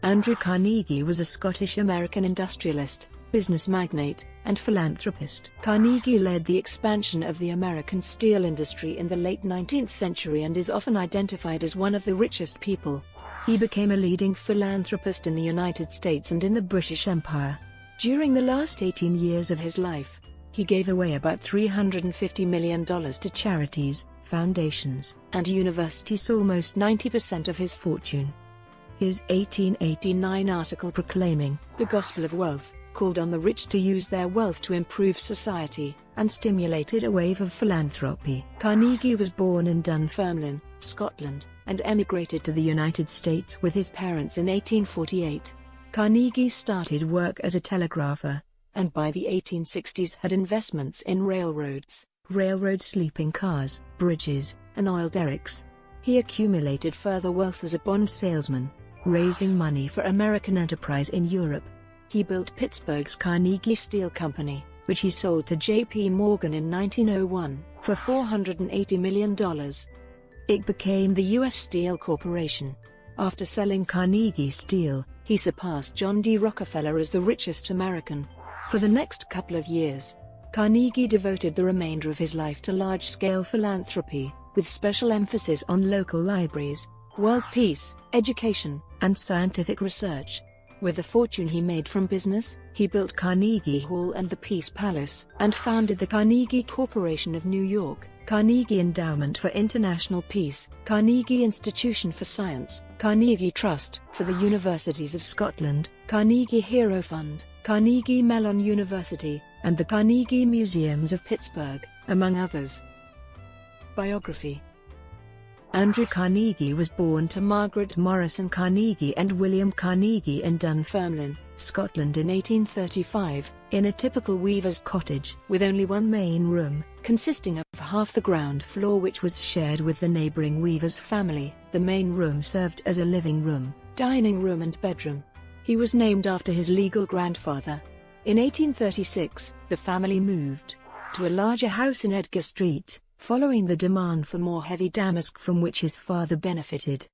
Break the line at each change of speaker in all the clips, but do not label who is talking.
Andrew Carnegie was a Scottish-American industrialist, business magnate, and philanthropist. Carnegie led the expansion of the American steel industry in the late 19th century and is often identified as one of the richest people. He became a leading philanthropist in the United States and in the British Empire. During the last 18 years of his life, he gave away about $350 million to charities, foundations, and universities, almost 90% of his fortune. His 1889 article proclaiming the gospel of wealth called on the rich to use their wealth to improve society, and stimulated a wave of philanthropy. Carnegie was born in Dunfermline, Scotland, and emigrated to the United States with his parents in 1848. Carnegie started work as a telegrapher, and by the 1860s had investments in railroads, railroad sleeping cars, bridges, and oil derricks. He accumulated further wealth as a bond salesman, raising money for American enterprise in Europe. He built Pittsburgh's Carnegie Steel Company, which he sold to J.P. Morgan in 1901 for $480 million. It became the U.S. Steel Corporation. After selling Carnegie Steel, he surpassed John D. Rockefeller as the richest American. For the next couple of years, Carnegie devoted the remainder of his life to large-scale philanthropy, with special emphasis on local libraries, world peace, education, and scientific research. With the fortune he made from business, he built Carnegie Hall and the Peace Palace, and founded the Carnegie Corporation of New York, Carnegie Endowment for International Peace, Carnegie Institution for Science, Carnegie Trust for the Universities of Scotland, Carnegie Hero Fund, Carnegie Mellon University, and the Carnegie Museums of Pittsburgh, among others. Biography. Andrew Carnegie was born to Margaret Morrison Carnegie and William Carnegie in Dunfermline, Scotland in 1835, in a typical weaver's cottage with only one main room, consisting of half the ground floor which was shared with the neighbouring weaver's family. The main room served as a living room, dining room and bedroom. He was named after his legal grandfather. In 1836, the family moved to a larger house in Edgar Street, following the demand for more heavy damask from which his father benefited.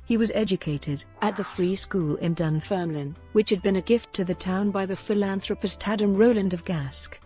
He was educated at the Free School in Dunfermline, which had been a gift to the town by the philanthropist Adam Rowland of Gask.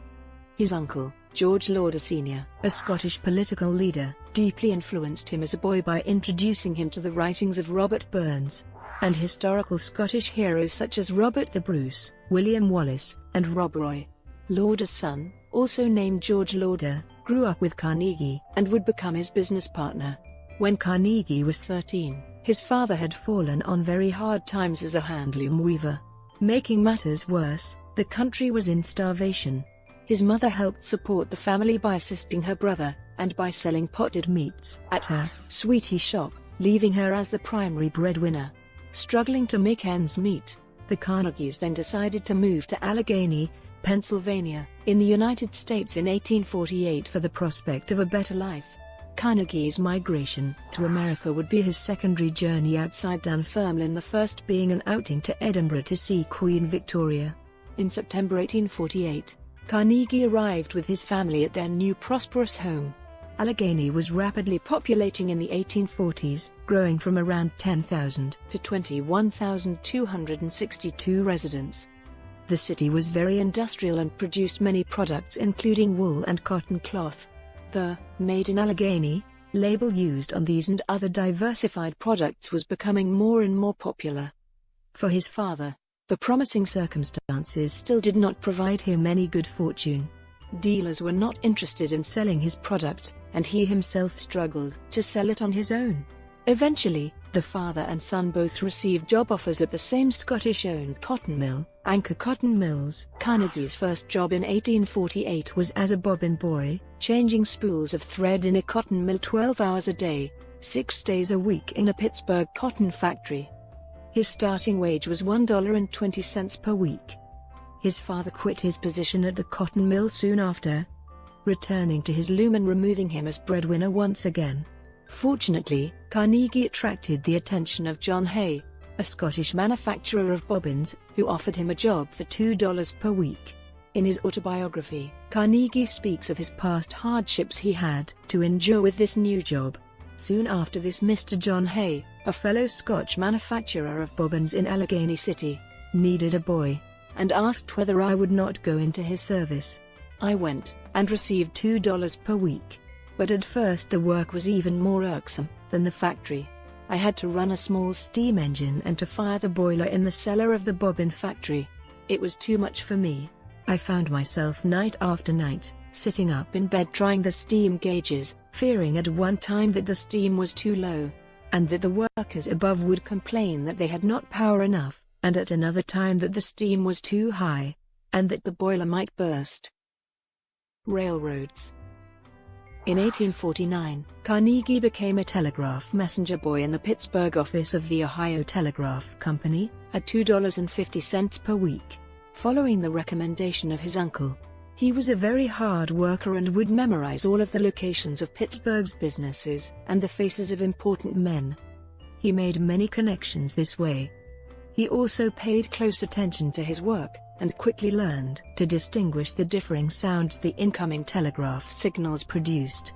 His uncle, George Lauder Sr., a Scottish political leader, deeply influenced him as a boy by introducing him to the writings of Robert Burns, and historical Scottish heroes such as Robert the Bruce, William Wallace, and Rob Roy. Lauder's son, also named George Lauder, grew up with Carnegie, and would become his business partner. When Carnegie was 13, his father had fallen on very hard times as a handloom weaver. Making matters worse, the country was in starvation. His mother helped support the family by assisting her brother, and by selling potted meats at her sweetie shop, leaving her as the primary breadwinner. Struggling to make ends meet, the Carnegies then decided to move to Allegheny, Pennsylvania, in the United States in 1848 for the prospect of a better life. Carnegie's migration to America would be his secondary journey outside Dunfermline, the first being an outing to Edinburgh to see Queen Victoria. In September 1848, Carnegie arrived with his family at their new prosperous home. Allegheny was rapidly populating in the 1840s, growing from around 10,000 to 21,262 residents. The city was very industrial and produced many products including wool and cotton cloth. The "Made in Allegheny" label used on these and other diversified products was becoming more and more popular. For his father, the promising circumstances still did not provide him any good fortune. Dealers were not interested in selling his product, and he himself struggled to sell it on his own. Eventually, the father and son both received job offers at the same Scottish-owned cotton mill, Anchor Cotton Mills. Carnegie's first job in 1848 was as a bobbin boy, changing spools of thread in a cotton mill 12 hours a day, 6 days a week in a Pittsburgh cotton factory. His starting wage was $1.20 per week. His father quit his position at the cotton mill soon after, returning to his loom and removing him as breadwinner once again. Fortunately, Carnegie attracted the attention of John Hay, a Scottish manufacturer of bobbins, who offered him a job for $2 per week. In his autobiography, Carnegie speaks of his past hardships he had to endure with this new job. Soon after this, Mr. John Hay, a fellow Scotch manufacturer of bobbins in Allegheny City, needed a boy, and asked whether I would not go into his service. I went, and received $2 per week. But at first the work was even more irksome than the factory. I had to run a small steam engine and to fire the boiler in the cellar of the bobbin factory. It was too much for me. I found myself night after night, sitting up in bed trying the steam gauges, fearing at one time that the steam was too low, and that the workers above would complain that they had not power enough, and at another time that the steam was too high, and that the boiler might burst. Railroads. In 1849, Carnegie became a telegraph messenger boy in the Pittsburgh office of the Ohio Telegraph Company, at $2.50 per week, following the recommendation of his uncle. He was a very hard worker and would memorize all of the locations of Pittsburgh's businesses and the faces of important men. He made many connections this way. He also paid close attention to his work, and quickly learned to distinguish the differing sounds the incoming telegraph signals produced.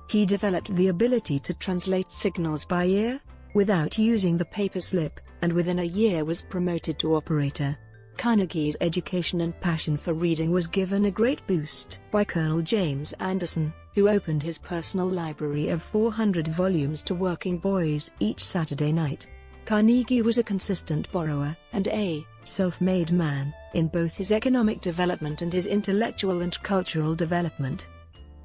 He developed the ability to translate signals by ear, without using the paper slip, and within a year was promoted to operator. Carnegie's education and passion for reading was given a great boost by Colonel James Anderson, who opened his personal library of 400 volumes to working boys each Saturday night. Carnegie was a consistent borrower and a self-made man, in both his economic development and his intellectual and cultural development.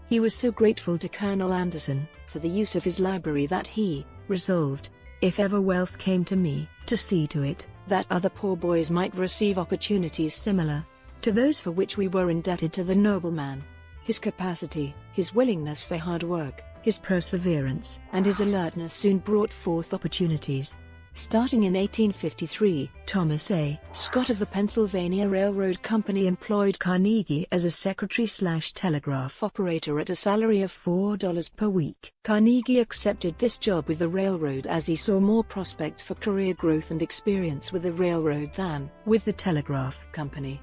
He was so grateful to Colonel Anderson for the use of his library that he resolved, if ever wealth came to me, to see to it that other poor boys might receive opportunities similar to those for which we were indebted to the nobleman. His capacity, his willingness for hard work, his perseverance, and his alertness soon brought forth opportunities. Starting in 1853, Thomas A. Scott of the Pennsylvania Railroad Company employed Carnegie as a secretary/telegraph operator at a salary of $4 per week. Carnegie accepted this job with the railroad as he saw more prospects for career growth and experience with the railroad than with the telegraph company.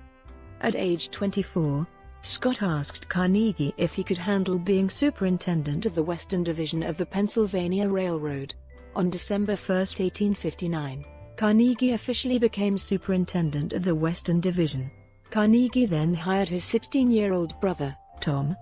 At age 24, Scott asked Carnegie if he could handle being superintendent of the Western Division of the Pennsylvania Railroad. On December 1, 1859, Carnegie officially became superintendent of the Western Division. Carnegie then hired his 16-year-old brother, Tom,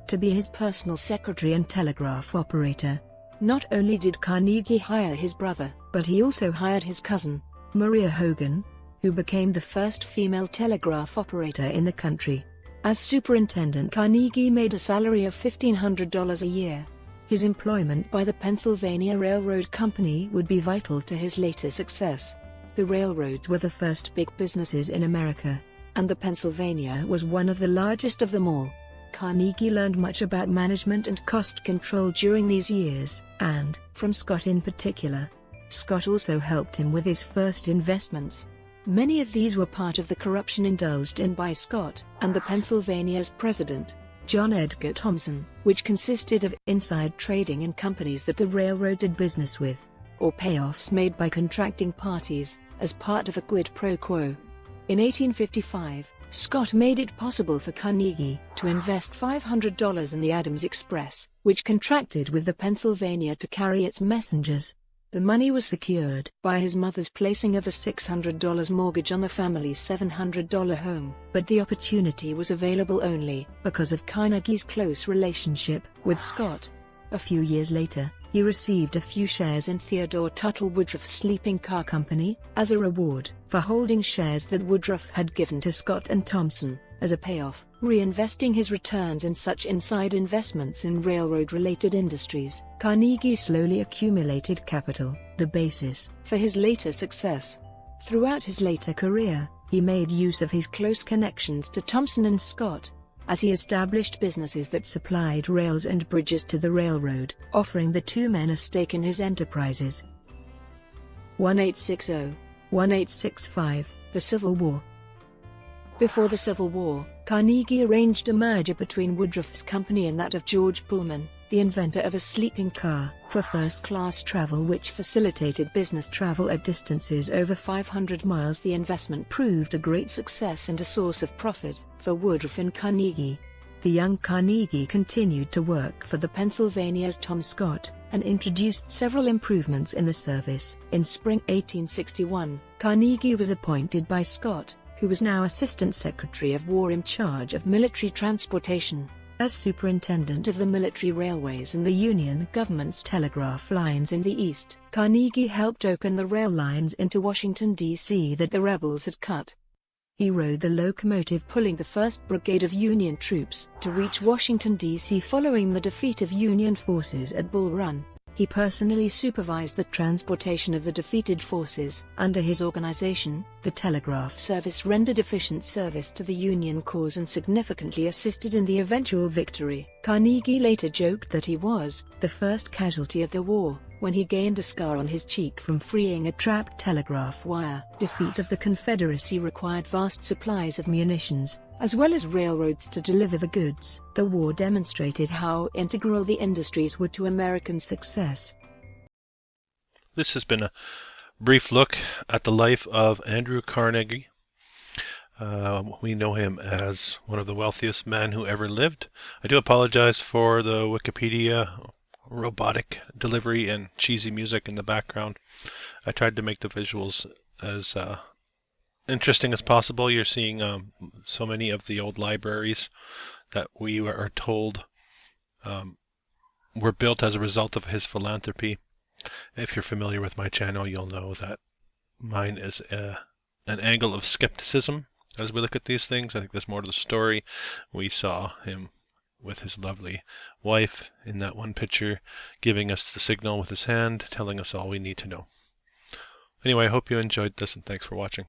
to be his personal secretary and telegraph operator. Not only did Carnegie hire his brother, but he also hired his cousin, Maria Hogan, who became the first female telegraph operator in the country. As superintendent, Carnegie made a salary of $1,500 a year. His employment by the Pennsylvania Railroad Company would be vital to his later success. The railroads were the first big businesses in America, and the Pennsylvania was one of the largest of them all. Carnegie learned much about management and cost control during these years, and, from Scott in particular. Scott also helped him with his first investments. Many of these were part of the corruption indulged in by Scott and the Pennsylvania's president, John Edgar Thompson, which consisted of inside trading in companies that the railroad did business with, or payoffs made by contracting parties, as part of a quid pro quo. In 1855, Scott made it possible for Carnegie to invest $500 in the Adams Express, which contracted with the Pennsylvania to carry its messengers. The money was secured by his mother's placing of a $600 mortgage on the family's $700 home, but the opportunity was available only because of Carnegie's close relationship with Scott. A few years later, he received a few shares in Theodore Tuttle Woodruff's sleeping car company, as a reward for holding shares that Woodruff had given to Scott and Thompson. As a payoff, reinvesting his returns in such inside investments in railroad-related industries, Carnegie slowly accumulated capital, the basis for his later success. Throughout his later career, he made use of his close connections to Thompson and Scott, as he established businesses that supplied rails and bridges to the railroad, offering the two men a stake in his enterprises. 1860-1865, the Civil War. Before the Civil War, Carnegie arranged a merger between Woodruff's company and that of George Pullman, the inventor of a sleeping car, for first-class travel which facilitated business travel at distances over 500 miles. The investment proved a great success and a source of profit for Woodruff and Carnegie. The young Carnegie continued to work for the Pennsylvania's Tom Scott, and introduced several improvements in the service. In spring 1861, Carnegie was appointed by Scott, who was now Assistant Secretary of War in charge of military transportation, as superintendent of the military railways and the Union government's telegraph lines in the East. Carnegie helped open the rail lines into Washington, D.C. that the rebels had cut. He rode the locomotive pulling the 1st Brigade of Union troops to reach Washington, D.C. following the defeat of Union forces at Bull Run. He personally supervised the transportation of the defeated forces. Under his organization, the telegraph service rendered efficient service to the Union cause and significantly assisted in the eventual victory. Carnegie later joked that he was the first casualty of the war, when he gained a scar on his cheek from freeing a trapped telegraph wire. Defeat of the Confederacy required vast supplies of munitions, as well as railroads to deliver the goods. The war demonstrated how integral the industries were to American success.
This has been a brief look at the life of Andrew Carnegie. We know him as one of the wealthiest men who ever lived. I do apologize for the Wikipedia robotic delivery and cheesy music in the background. I tried to make the visuals as interesting as possible. You're seeing so many of the old libraries that we are told were built as a result of his philanthropy. If you're familiar with my channel, you'll know that mine is an angle of skepticism as we look at these things. I think there's more to the story. We saw him with his lovely wife in that one picture, giving us the signal with his hand, telling us all we need to know. Anyway, I hope you enjoyed this, and thanks for watching.